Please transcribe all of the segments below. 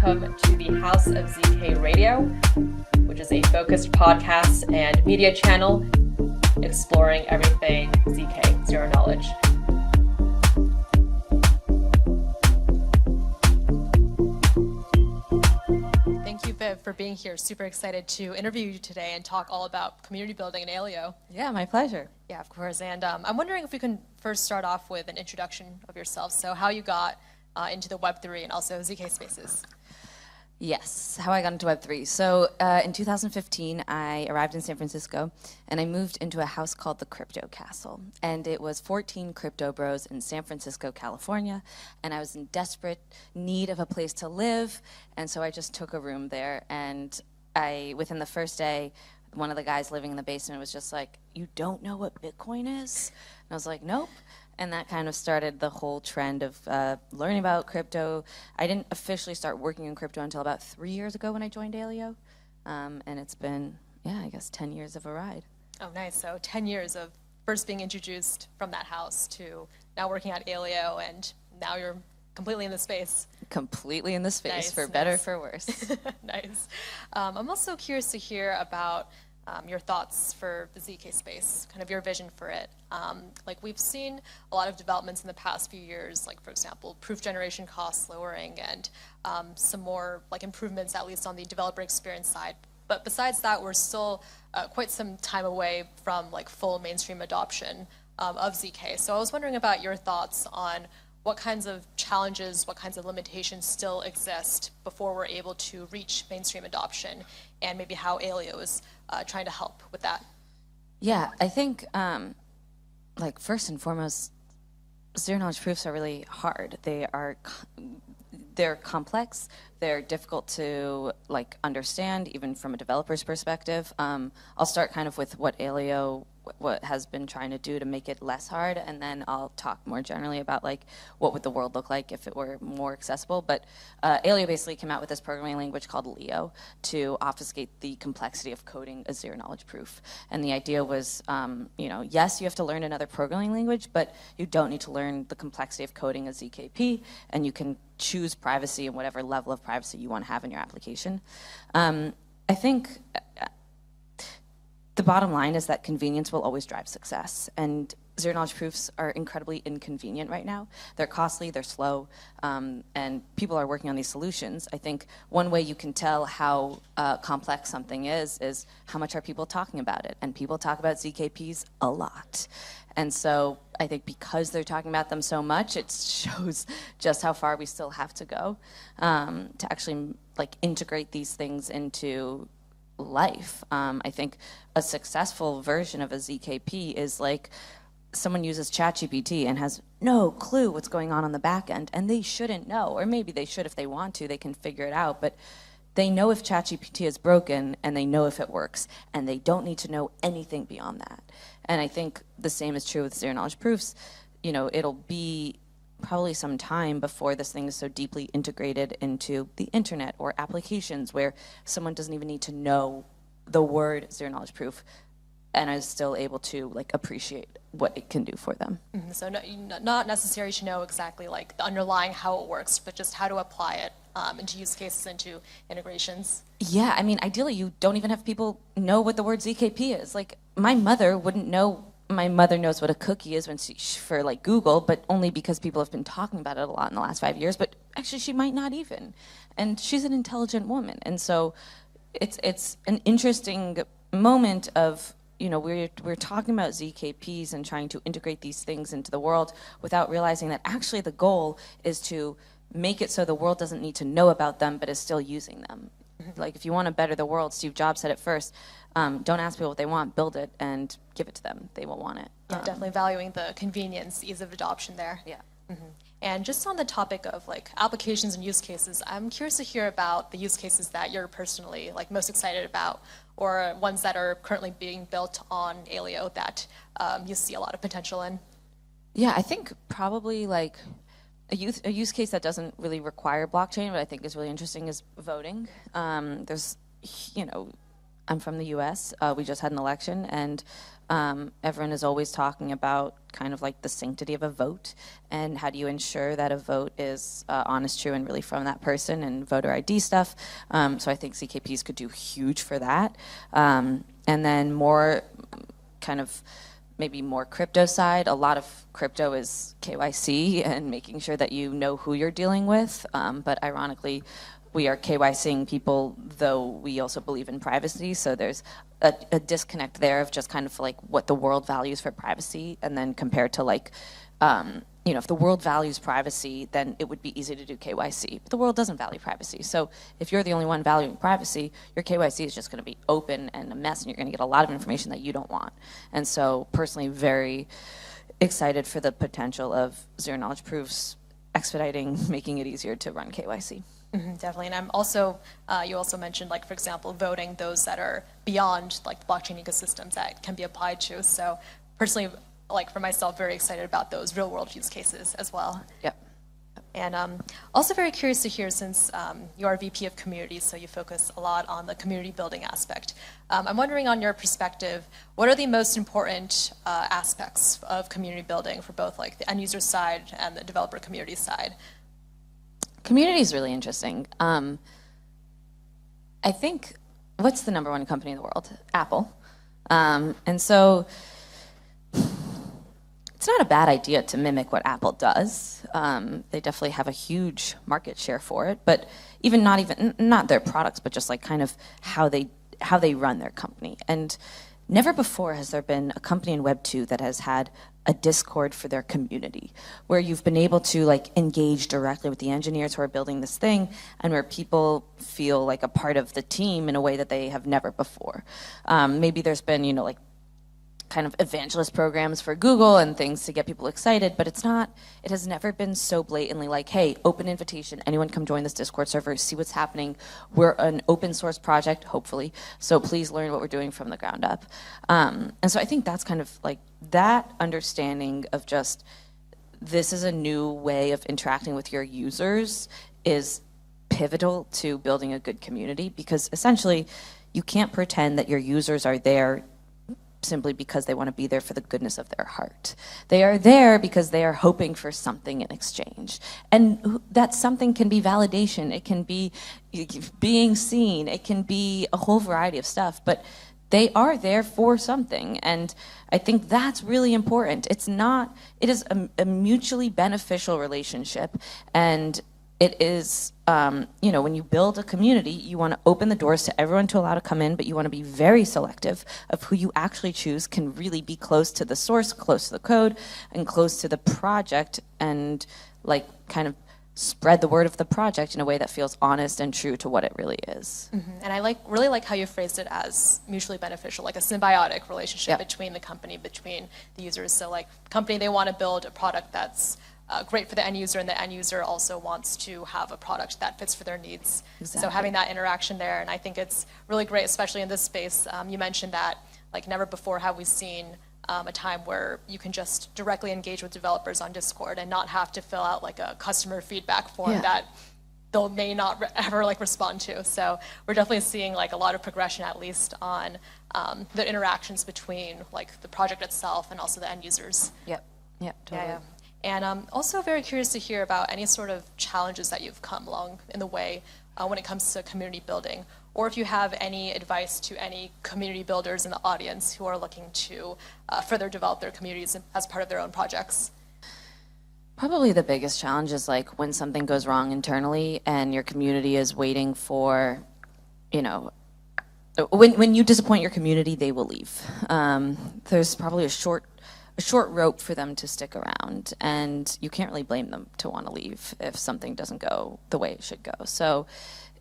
welcome to the House of ZK Radio, which is a focused podcast and media channel exploring everything ZK, zero knowledge. Thank you, Viv, for being here. Super excited to interview you today and talk all about community building in Aleo. Yeah, my pleasure. Yeah, of course. And I'm wondering if we can first start off with an introduction of yourself. So how you got into the Web3 and also ZK spaces. Yes, how I got into Web3. So in 2015, I arrived in San Francisco, and I moved into a house called the Crypto Castle. And it was 14 crypto bros in San Francisco, California, and I was in desperate need of a place to live, and so I just took a room there. And within the first day, one of the guys living in the basement was just like, "You don't know what Bitcoin is?" And I was like, "Nope." And that kind of started the whole trend of learning about crypto. I didn't officially start working in crypto until about 3 years ago when I joined Aleo. And it's been, I guess 10 years of a ride. Oh, nice. So 10 years of first being introduced from that house to now working at Aleo, and now you're completely in the space. Completely in the space, nice, for better, for worse. Nice. I'm also curious to hear about your thoughts for the ZK space, kind of your vision for it. Like we've seen a lot of developments in the past few years, like for example, proof generation costs lowering and some more like improvements, at least on the developer experience side. But besides that, we're still quite some time away from like full mainstream adoption of ZK. So I was wondering about your thoughts on what kinds of challenges, what kinds of limitations still exist before we're able to reach mainstream adoption, and maybe how Aleo is trying to help with that. Yeah, I think, like first and foremost, zero-knowledge proofs are really hard. They're complex. They're difficult to like understand, even from a developer's perspective. I'll start kind of with what Aleo what has been trying to do to make it less hard, and then I'll talk more generally about like what would the world look like if it were more accessible. But Aleo basically came out with this programming language called Aleo to obfuscate the complexity of coding a zero-knowledge proof. And the idea was, yes, you have to learn another programming language, but you don't need to learn the complexity of coding a ZKP, and you can choose privacy and whatever level of privacy you want to have in your application. I think the bottom line is that convenience will always drive success, and zero-knowledge proofs are incredibly inconvenient right now. They're costly, they're slow, and people are working on these solutions. I think one way you can tell how complex something is how much are people talking about it, and people talk about ZKPs a lot. And so I think because they're talking about them so much, it shows just how far we still have to go to actually like integrate these things into life. I think a successful version of a ZKP is like someone uses ChatGPT and has no clue what's going on the back end, and they shouldn't know, or maybe they should if they want to, they can figure it out, but they know if ChatGPT is broken and they know if it works, and they don't need to know anything beyond that. And I think the same is true with zero-knowledge proofs. It'll be probably some time before this thing is so deeply integrated into the internet or applications where someone doesn't even need to know the word zero-knowledge proof and is still able to like appreciate what it can do for them. Mm-hmm. So not necessary to know exactly like the underlying how it works, but just how to apply it into use cases, into integrations. Yeah, I mean, ideally you don't even have people know what the word ZKP is. Like my mother wouldn't know. My mother knows what a cookie is for like Google, but only because people have been talking about it a lot in the last 5 years. But actually, she might not even, and she's an intelligent woman, and so it's an interesting moment of we're talking about ZKPs and trying to integrate these things into the world without realizing that actually the goal is to make it so the world doesn't need to know about them, but is still using them. Like if you want to better the world, Steve Jobs said it first. Don't ask people what they want, build it and give it to them. They will want it. Yeah, definitely valuing the convenience, ease of adoption there. Yeah. Mm-hmm. And just on the topic of like applications and use cases, I'm curious to hear about the use cases that you're personally like most excited about, or ones that are currently being built on Aleo that you see a lot of potential in. Yeah, I think probably like a use case that doesn't really require blockchain, but I think is really interesting, is voting. There's, I'm from the U.S. We just had an election, and Everyone is always talking about kind of like the sanctity of a vote and how do you ensure that a vote is honest, true, and really from that person, and voter ID stuff. So I think ZKPs could do huge for that. And then more kind of maybe more crypto side. A lot of crypto is KYC and making sure that you know who you're dealing with. But ironically, we are KYCing people, though we also believe in privacy. So there's a disconnect there of just kind of like what the world values for privacy, and then compared to like, you know, if the world values privacy, then it would be easy to do KYC. But the world doesn't value privacy. So if you're the only one valuing privacy, your KYC is just going to be open and a mess, and you're going to get a lot of information that you don't want. And so personally, very excited for the potential of zero-knowledge proofs expediting, making it easier to run KYC. Definitely, and I'm also, you also mentioned, like, for example, voting those that are beyond, like, the blockchain ecosystems that can be applied to. So personally, like, for myself, very excited about those real-world use cases as well. Yep. And also very curious to hear, since you are VP of Communities, so you focus a lot on the community building aspect. I'm wondering, on your perspective, what are the most important aspects of community building for both, like, the end-user side and the developer community side? Community is really interesting. I think, what's the #1 company in the world? Apple. And so it's not a bad idea to mimic what Apple does. They definitely have a huge market share for it, but not their products, but just like kind of how they run their company. And never before has there been a company in Web 2 that has had a Discord for their community, where you've been able to like engage directly with the engineers who are building this thing, and where people feel like a part of the team in a way that they have never before. Maybe there's been, you know, like kind of evangelist programs for Google and things to get people excited, but it has never been so blatantly like, hey, open invitation, anyone come join this Discord server, see what's happening. We're an open source project, hopefully, so please learn what we're doing from the ground up. And so I think that's kind of like that understanding of just, this is a new way of interacting with your users is pivotal to building a good community, because essentially you can't pretend that your users are there simply because they want to be there for the goodness of their heart. They are there because they are hoping for something in exchange. And that something can be validation, it can be being seen, it can be a whole variety of stuff, but they are there for something. And I think that's really important. It is a mutually beneficial relationship, and it is, you know, when you build a community, you want to open the doors to everyone to allow to come in, but you want to be very selective of who you actually choose can really be close to the source, close to the code, and close to the project, and like kind of spread the word of the project in a way that feels honest and true to what it really is. And I really like how you phrased it as mutually beneficial, like a symbiotic relationship between the company, between the users. So like company, they want to build a product that's great for the end user, and the end user also wants to have a product that fits for their needs. Exactly. So having that interaction there, and I think it's really great, especially in this space. You mentioned that like never before have we seen a time where you can just directly engage with developers on Discord and not have to fill out like a customer feedback form that they may not ever like respond to. So we're definitely seeing like a lot of progression, at least on the interactions between like the project itself and also the end users. Yep, totally. Yeah. And also very curious to hear about any sort of challenges that you've come along in the way when it comes to community building, or if you have any advice to any community builders in the audience who are looking to further develop their communities as part of their own projects. Probably the biggest challenge is like when something goes wrong internally and your community is waiting for, you know, when you disappoint your community, they will leave. There's probably a short rope for them to stick around, and you can't really blame them to want to leave if something doesn't go the way it should go. So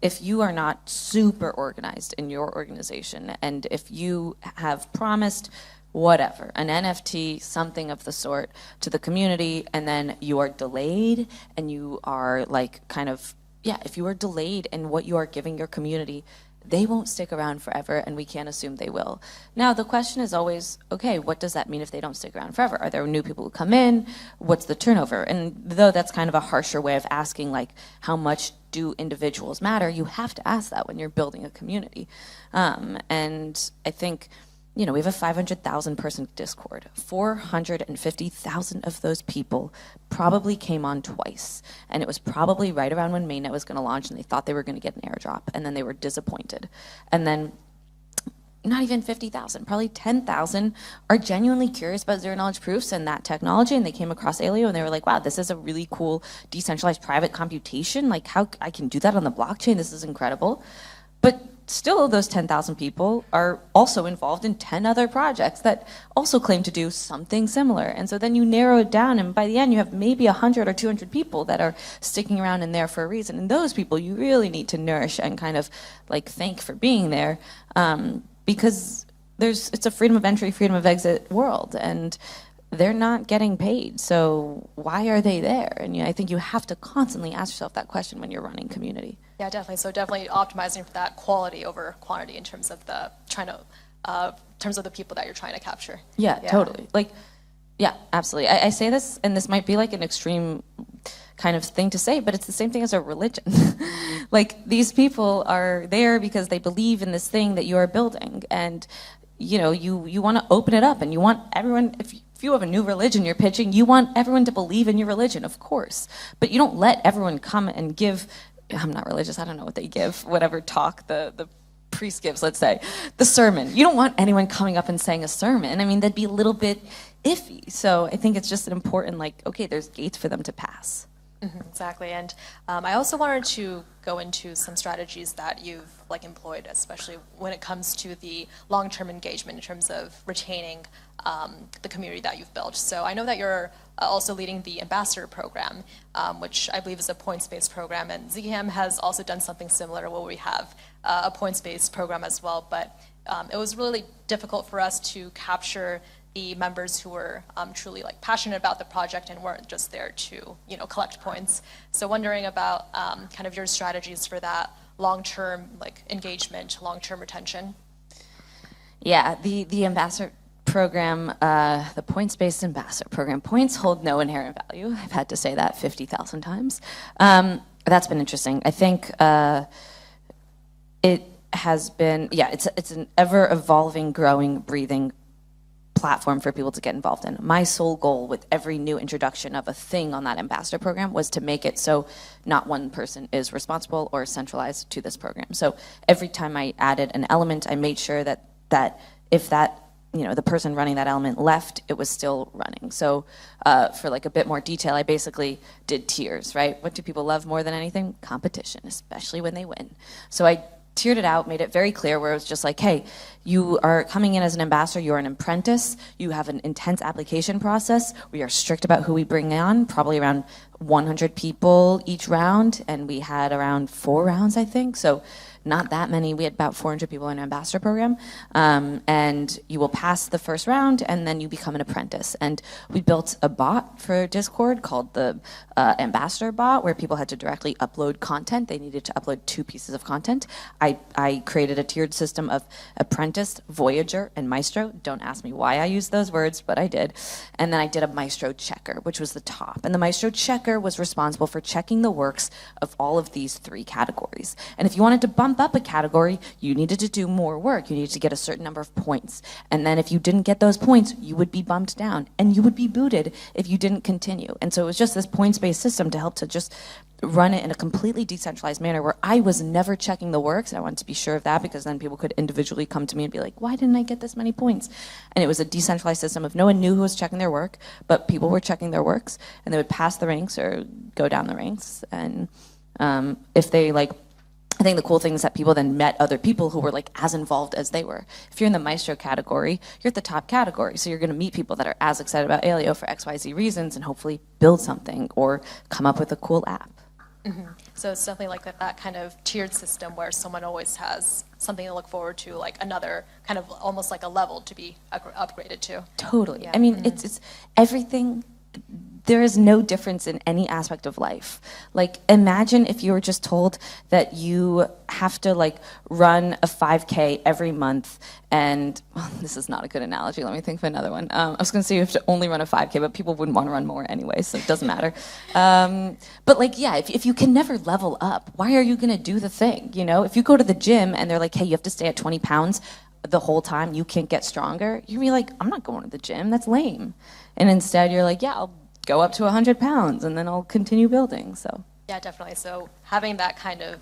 if you are not super organized in your organization, and if you have promised whatever, an NFT, something of the sort, to the community, and then you are delayed, and you are like kind of, if you are delayed in what you are giving your community, they won't stick around forever, and we can't assume they will. Now, the question is always, okay, what does that mean if they don't stick around forever? Are there new people who come in? What's the turnover? And though that's kind of a harsher way of asking, like, how much do individuals matter, you have to ask that when you're building a community. And I think we have a 500,000 person Discord. 450,000 of those people probably came on twice. And it was probably right around when mainnet was going to launch and they thought they were going to get an airdrop. And then they were disappointed. And then not even 50,000, probably 10,000 are genuinely curious about zero-knowledge proofs and that technology, and they came across Aleo and they were like, wow, this is a really cool decentralized private computation. Like, how I can do that on the blockchain, this is incredible. But still, those 10,000 people are also involved in 10 other projects that also claim to do something similar. And so then you narrow it down, and by the end you have maybe 100 or 200 people that are sticking around in there for a reason. And those people you really need to nourish and kind of like thank for being there. Because it's a freedom of entry, freedom of exit world, and they're not getting paid. So why are they there? And I think you have to constantly ask yourself that question when you're running community. Yeah, definitely. So definitely optimizing for that quality over quantity in terms of the people that you're trying to capture. Yeah, totally. Yeah, absolutely. I say this, and this might be like an extreme kind of thing to say, but it's the same thing as a religion. Like, these people are there because they believe in this thing that you are building, and you want to open it up, and you want everyone, if you have a new religion you're pitching, you want everyone to believe in your religion, of course, but you don't let everyone come and give, I'm not religious, I don't know what they give, whatever talk the priest gives, let's say, the sermon. You don't want anyone coming up and saying a sermon. I mean, that'd be a little bit iffy. So I think it's just an important, okay, there's gates for them to pass. Mm-hmm, exactly. And I also wanted to go into some strategies that you've employed, especially when it comes to the long-term engagement in terms of retaining the community that you've built. So I know that you're also leading the ambassador program, which I believe is a points-based program, and ZKM has also done something similar where we have a points-based program as well, but it was really difficult for us to capture the members who were truly passionate about the project and weren't just there to collect points. So wondering about kind of your strategies for that long-term engagement, long-term retention. Yeah, the ambassador program, the points-based ambassador program, points hold no inherent value. I've had to say that 50,000 times. That's been interesting. I think it has been, it's an ever-evolving, growing, breathing platform for people to get involved in. My sole goal with every new introduction of a thing on that ambassador program was to make it so not one person is responsible or centralized to this program. So every time I added an element, I made sure that if that the person running that element left, it was still running. So for a bit more detail, I basically did tiers, right? What do people love more than anything? Competition, especially when they win. So I tiered it out, made it very clear where it was just hey, you are coming in as an ambassador, you are an apprentice, you have an intense application process, we are strict about who we bring on, probably around 100 people each round, and we had around 4 rounds, I think, so not that many. We had about 400 people in an ambassador program, and you will pass the first round, and then you become an apprentice. And we built a bot for Discord called the ambassador bot, where people had to directly upload content. They needed to upload 2 pieces of content. I created a tiered system of apprentice, voyager, and maestro. Don't ask me why I used those words, but I did. And then I did a maestro checker, which was the top. And the maestro checker was responsible for checking the works of all of these 3 categories. And if you wanted to bump up a category, you needed to do more work. You needed to get a certain number of points. And then if you didn't get those points, you would be bumped down. And you would be booted if you didn't continue. And so it was just this points-based system to help to just run it in a completely decentralized manner where I was never checking the works. I wanted to be sure of that because then people could individually come to me and be like, why didn't I get this many points? And it was a decentralized system of no one knew who was checking their work, but people were checking their works, and they would pass the ranks or go down the ranks. And if they I think the cool thing is that people then met other people who were as involved as they were. If you're in the Maestro category, you're at the top category. So you're going to meet people that are as excited about Aleo for XYZ reasons and hopefully build something or come up with a cool app. Mm-hmm. So it's definitely that kind of tiered system where someone always has something to look forward to, another kind of almost like a level to be upgraded to. Totally. Yeah. I mean, it's everything. There is no difference in any aspect of life. Imagine if you were just told that you have to run a 5K every month, and this is not a good analogy. Let me think of another one. I was going to say you have to only run a 5K, but people wouldn't want to run more anyway, so it doesn't matter. But if you can never level up, why are you going to do the thing? If you go to the gym and they're like, hey, you have to stay at 20 pounds, the whole time, you can't get stronger, you're gonna be like, I'm not going to the gym, that's lame. And instead you're like, yeah, I'll go up to 100 pounds and then I'll continue building, so. Yeah, definitely. So having that kind of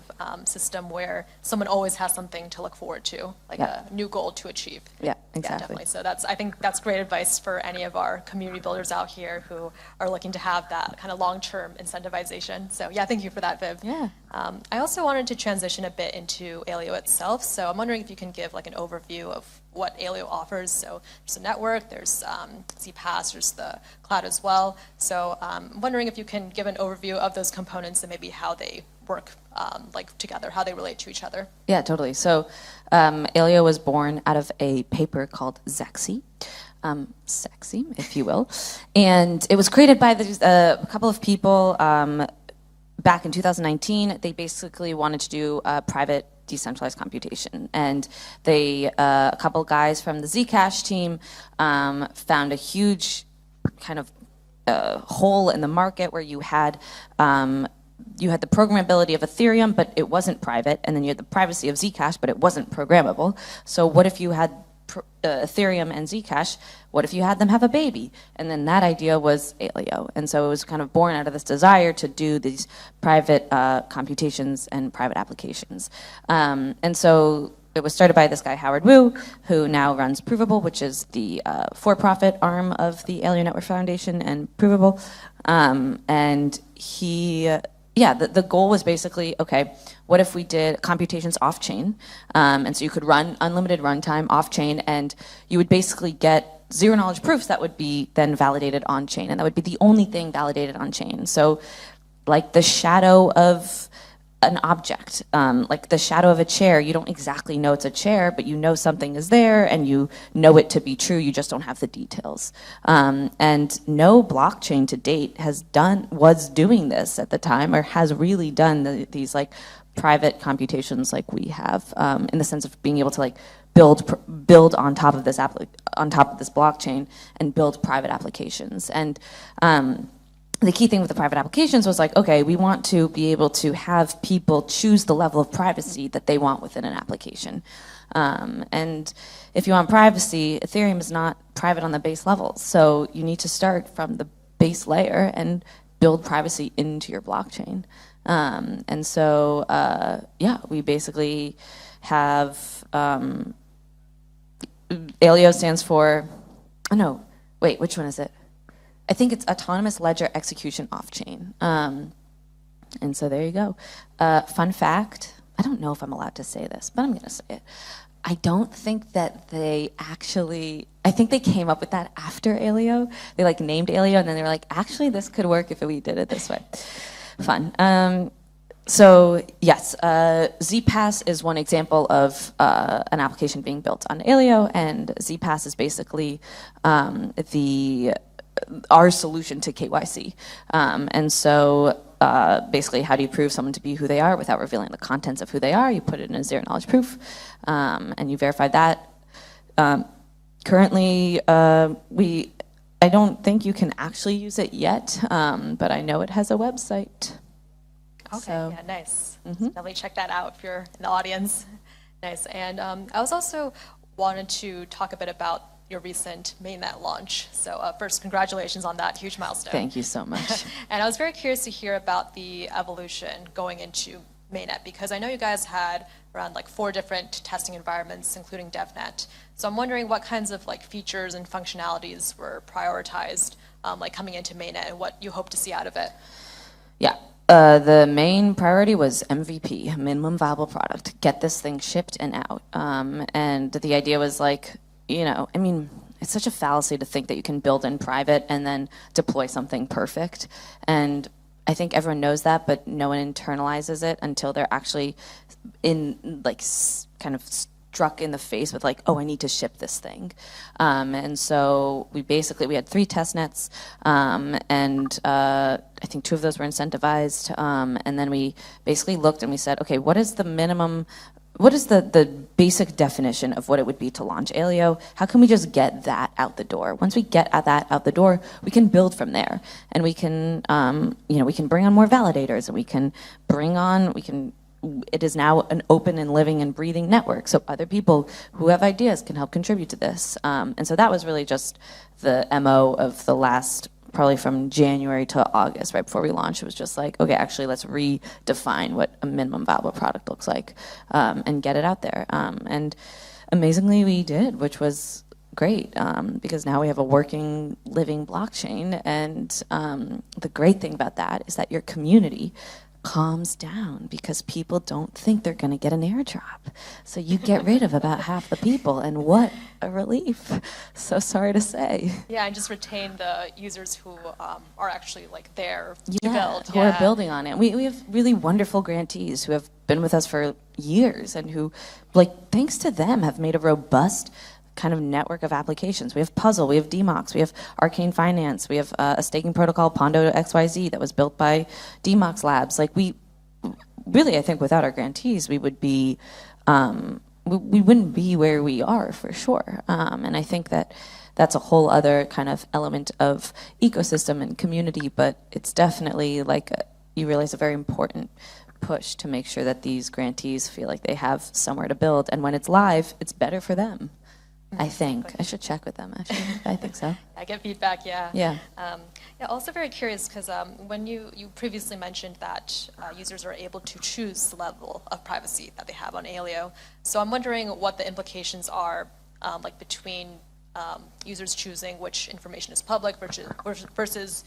system where someone always has something to look forward to, like a new goal to achieve. Yeah, exactly. Yeah, definitely. So I think that's great advice for any of our community builders out here who are looking to have that kind of long-term incentivization. So yeah, thank you for that, Viv. Yeah. I also wanted to transition a bit into Aleo itself. So I'm wondering if you can give like an overview of what Aleo offers. So there's a network, there's ZPass, there's the cloud as well. So I'm wondering if you can give an overview of those components and maybe how they work like together, how they relate to each other. Yeah, totally. So Aleo was born out of a paper called ZK, sexy, if you will. And it was created by a couple of people back in 2019. They basically wanted to do private decentralized computation. And they, a couple guys from the Zcash team found a huge kind of hole in the market where you had the programmability of Ethereum, but it wasn't private, and then you had the privacy of Zcash, but it wasn't programmable. So what if you had Ethereum and Zcash? What if you had them have a baby? And then that idea was Aleo. And so it was kind of born out of this desire to do these private computations and private applications. And so it was started by this guy, Howard Wu, who now runs Provable, which is the for-profit arm of the Aleo Network Foundation and Provable. And he, the goal was basically, okay, what if we did computations off-chain? And so you could run unlimited runtime off-chain, and you would basically get zero-knowledge proofs that would be then validated on-chain, and that would be the only thing validated on-chain. So like the shadow of an object, like the shadow of a chair, you don't exactly know it's a chair, but you know something is there and you know it to be true, you just don't have the details. And no blockchain to date was doing this at the time, or has really done these like private computations like we have, in the sense of being able to like build on top of this blockchain and build private applications. And the key thing with the private applications was like, okay, we want to be able to have people choose the level of privacy that they want within an application. And if you want privacy, Ethereum is not private on the base level. So you need to start from the base layer and build privacy into your blockchain. And so, we basically have, Aleo stands for, which one is it? I think it's Autonomous Ledger Execution Off-Chain. And so there you go. Fun fact, I don't know if I'm allowed to say this, but I'm going to say it. I don't think that I think they came up with that after Aleo. They like named Aleo, and then they were like, actually, this could work if we did it this way. Fun. So yes, ZPass is one example of an application being built on Aleo, and ZPass is basically our solution to KYC. And so basically, how do you prove someone to be who they are without revealing the contents of who they are? You put it in a zero-knowledge proof, and you verify that. Currently, I don't think you can actually use it yet, but I know it has a website. Okay, so, yeah, nice. So definitely check that out if you're in the audience. Nice. And I was also wanted to talk a bit about your recent mainnet launch. So first, congratulations on that huge milestone. Thank you so much. And I was very curious to hear about the evolution going into mainnet, because I know you guys had around like 4 different testing environments, including DevNet. So I'm wondering what kinds of like features and functionalities were prioritized like coming into mainnet, and what you hope to see out of it. Yeah. The main priority was MVP, minimum viable product. Get this thing shipped and out. And the idea was like, it's such a fallacy to think that you can build in private and then deploy something perfect. And I think everyone knows that, but no one internalizes it until they're actually kind of struck in the face with like, oh, I need to ship this thing. And so we had 3 test nets, and I think 2 of those were incentivized. And then we basically looked and we said, okay, what is the basic definition of what it would be to launch Aleo? How can we just get that out the door? Once we get that out the door, we can build from there, and we can, we can bring on more validators, and we can it is now an open and living and breathing network. So other people who have ideas can help contribute to this. And so that was really just the MO of the last, probably from January to August, right before we launched. It was just like, okay, actually let's redefine what a minimum viable product looks like, and get it out there. And amazingly we did, which was great, because now we have a working, living blockchain. And the great thing about that is that your community calms down because people don't think they're going to get an airdrop. So you get rid of about half the people, and what a relief. So sorry to say. Yeah, and just retain the users who are actually like there to build. Who are building on it. We have really wonderful grantees who have been with us for years and who, like, thanks to them, have made a robust kind of network of applications. We have Puzzle, we have DMOX, we have Arcane Finance, we have a staking protocol, Pondo XYZ, that was built by DMOX Labs. Like, we really, I think without our grantees, we would be, we wouldn't be where we are for sure. And I think that that's a whole other kind of element of ecosystem and community, but it's definitely like, you realize, a very important push to make sure that these grantees feel like they have somewhere to build. And when it's live, it's better for them. I think. I should check with them, actually. I think so. I get feedback, yeah. Yeah. Yeah, also very curious, because when you previously mentioned that users are able to choose the level of privacy that they have on Aleo. So I'm wondering what the implications are, like between users choosing which information is public versus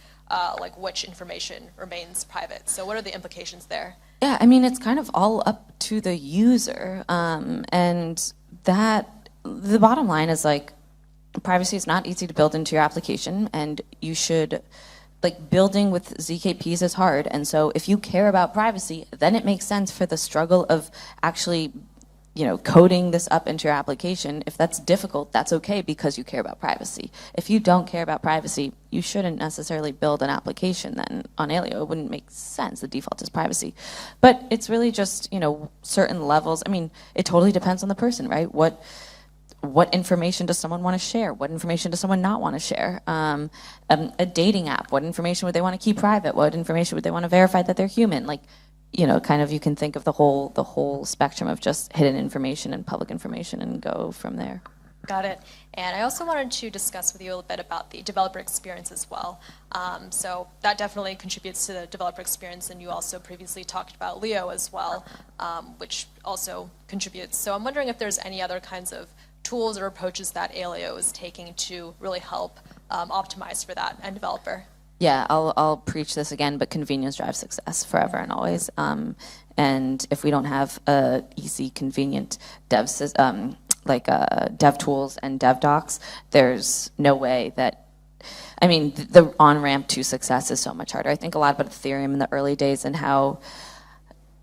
like which information remains private. So what are the implications there? Yeah, I mean, it's kind of all up to the user, and that, the bottom line is, like, privacy is not easy to build into your application, and you should, like, building with ZKPs is hard, and so if you care about privacy, then it makes sense for the struggle of actually, you know, coding this up into your application. If that's difficult, that's okay, because you care about privacy. If you don't care about privacy, you shouldn't necessarily build an application then on Aleo. It wouldn't make sense. The default is privacy. But it's really just, you know, certain levels. I mean, it totally depends on the person, right? What information does someone want to share? What information does someone not want to share? A dating app, what information would they want to keep private? What information would they want to verify that they're human? Like, you know, kind of, you can think of the whole spectrum of just hidden information and public information and go from there. Got it. And I also wanted to discuss with you a little bit about the developer experience as well. So that definitely contributes to the developer experience, and you also previously talked about Leo as well, which also contributes. So I'm wondering if there's any other kinds of tools or approaches that Aleo is taking to really help optimize for that end developer. Yeah, I'll preach this again, but convenience drives success forever and always. And if we don't have a easy, convenient dev tools and dev docs, there's no way that, I mean, the on-ramp to success is so much harder. I think a lot about Ethereum in the early days and how,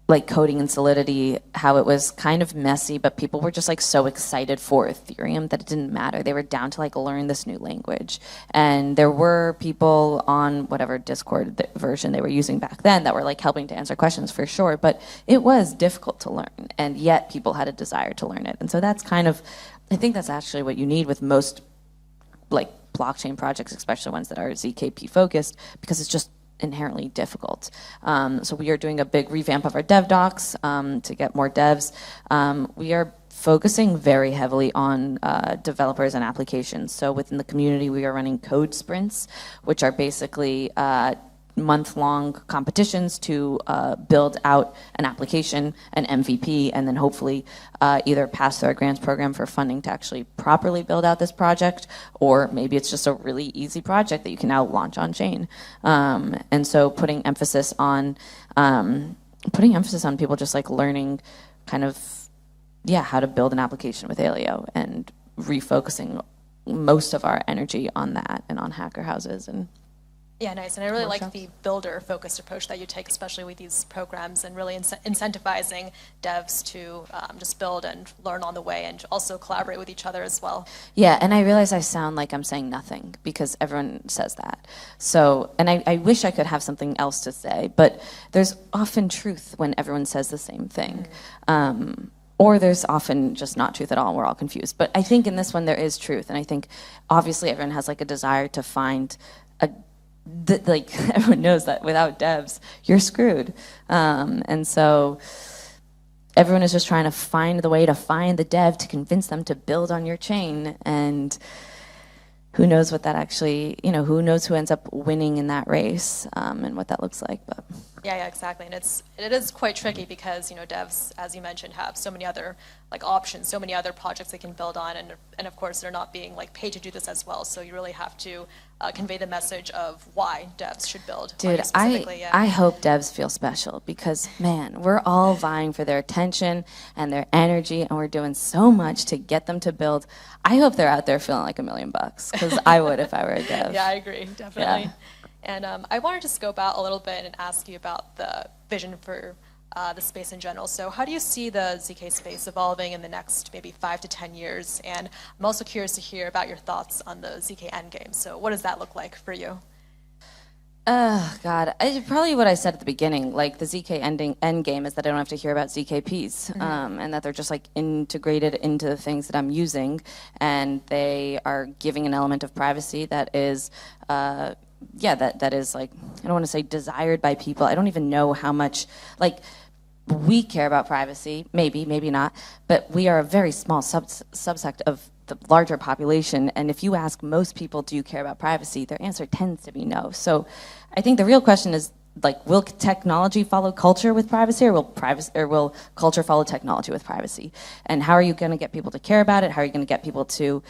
like, coding and Solidity, how it was kind of messy, but people were just, like, so excited for Ethereum that it didn't matter. They were down to, like, learn this new language. And there were people on whatever Discord version they were using back then that were, like, helping to answer questions for sure, but it was difficult to learn, and yet people had a desire to learn it. And so that's kind of, I think that's actually what you need with most, like, blockchain projects, especially ones that are ZKP focused, because it's just inherently difficult. So we are doing a big revamp of our dev docs to get more devs. We are focusing very heavily on developers and applications. So within the community, we are running code sprints, which are basically month-long competitions to build out an application, an MVP, and then hopefully either pass through our grants program for funding to actually properly build out this project, or maybe it's just a really easy project that you can now launch on chain. And so putting emphasis on people just, like, learning kind of, yeah, how to build an application with Aleo, and refocusing most of our energy on that and on hacker houses. And yeah, nice. And I really like the builder-focused approach that you take, especially with these programs, and really incentivizing devs to just build and learn on the way, and also collaborate with each other as well. Yeah, and I realize I sound like I'm saying nothing, because everyone says that. So, and I wish I could have something else to say, but there's often truth when everyone says the same thing. Or there's often just not truth at all, and we're all confused. But I think in this one there is truth, and I think obviously everyone has, like, a desire to find like, everyone knows that without devs, you're screwed. And so everyone is just trying to find the way to find the dev to convince them to build on your chain, and who knows what that actually, who knows who ends up winning in that race, and what that looks like. But yeah, exactly. And it is quite tricky because, devs, as you mentioned, have so many other options, so many other projects they can build on, and of course they're not being paid to do this as well. So you really have to convey the message of why devs should build. Dude, I hope devs feel special, because man, we're all vying for their attention and their energy, and we're doing so much to get them to build. I hope they're out there feeling like $1 million, because I would if I were a dev. Yeah, I agree, definitely. Yeah. And I wanted to scope out a little bit and ask you about the vision for the space in general. So how do you see the ZK space evolving in the next maybe 5 to 10 years? And I'm also curious to hear about your thoughts on the ZK endgame. So what does that look like for you? Oh, God. Probably what I said at the beginning, the ZK endgame is that I don't have to hear about ZKPs, and that they're just integrated into the things that I'm using, and they are giving an element of privacy that is that is I don't want to say desired by people. I don't even know how much, we care about privacy, maybe not, but we are a very small subsect of the larger population, and if you ask most people, do you care about privacy, their answer tends to be no. So I think the real question is, will technology follow culture with privacy, or will culture follow technology with privacy? And how are you going to get people to care about it? How are you going to get people to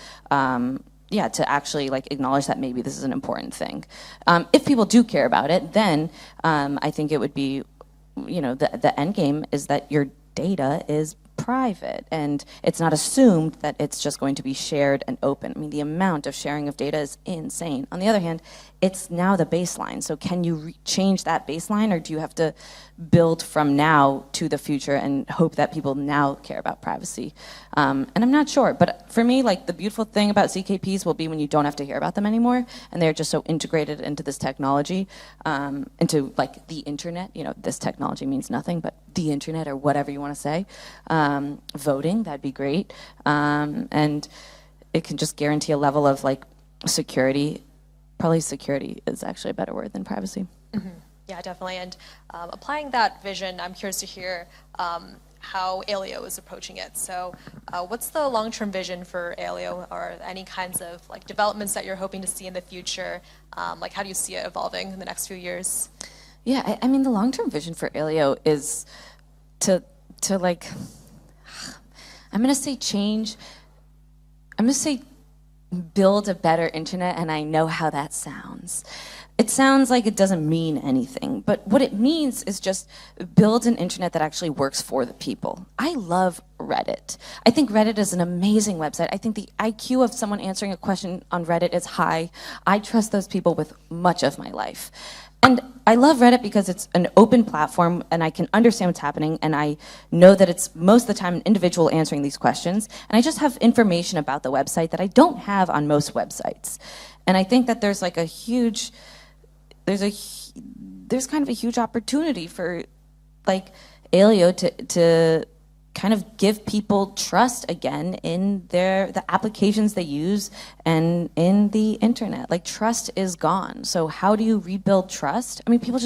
to actually acknowledge that maybe this is an important thing? If people do care about it, then I think it would be, the end game is that your data is private, and it's not assumed that it's just going to be shared and open. I mean, the amount of sharing of data is insane. On the other hand, it's now the baseline. So can you change that baseline, or do you have to build from now to the future and hope that people now care about privacy? And I'm not sure, but for me, the beautiful thing about ZKPs will be when you don't have to hear about them anymore, and they're just so integrated into this technology, into the internet. This technology means nothing, but the internet, or whatever you want to say. Voting, that'd be great, and it can just guarantee a level of security. Probably security is actually a better word than privacy. Mm-hmm. Yeah, definitely. And applying that vision, I'm curious to hear how Aleo is approaching it. So what's the long-term vision for Aleo, or any kinds of developments that you're hoping to see in the future? How do you see it evolving in the next few years? Yeah, I mean, the long-term vision for Aleo is to I'm going to say change. I'm going to say build a better internet, and I know how that sounds. It sounds like it doesn't mean anything, but what it means is just build an internet that actually works for the people. I love Reddit. I think Reddit is an amazing website. I think the IQ of someone answering a question on Reddit is high. I trust those people with much of my life. And I love Reddit because it's an open platform, and I can understand what's happening, and I know that it's most of the time an individual answering these questions, and I just have information about the website that I don't have on most websites. And I think that there's there's kind of a huge opportunity for Aleo to kind of give people trust again in the applications they use and in the internet. Trust is gone. So how do you rebuild trust? I mean, people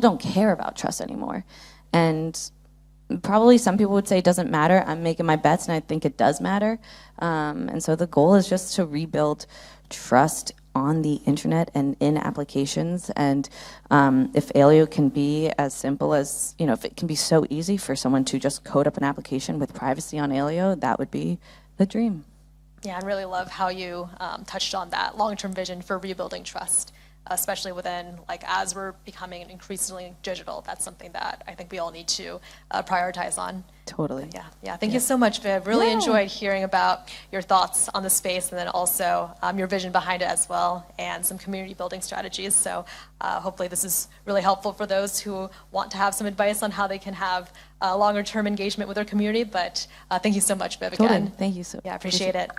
don't care about trust anymore. And probably some people would say it doesn't matter. I'm making my bets, and I think it does matter. And so the goal is just to rebuild trust on the internet and in applications. And if Aleo can be as simple as, if it can be so easy for someone to just code up an application with privacy on Aleo, that would be the dream. Yeah, I really love how you touched on that long-term vision for rebuilding trust, especially within, as we're becoming increasingly digital. That's something that I think we all need to prioritize on. Totally. Yeah. Thank you so much, Viv. Really enjoyed hearing about your thoughts on the space, and then also your vision behind it as well, and some community building strategies. So hopefully this is really helpful for those who want to have some advice on how they can have longer term engagement with their community. But thank you so much, Viv, again. Thank you so much. Yeah, appreciate it.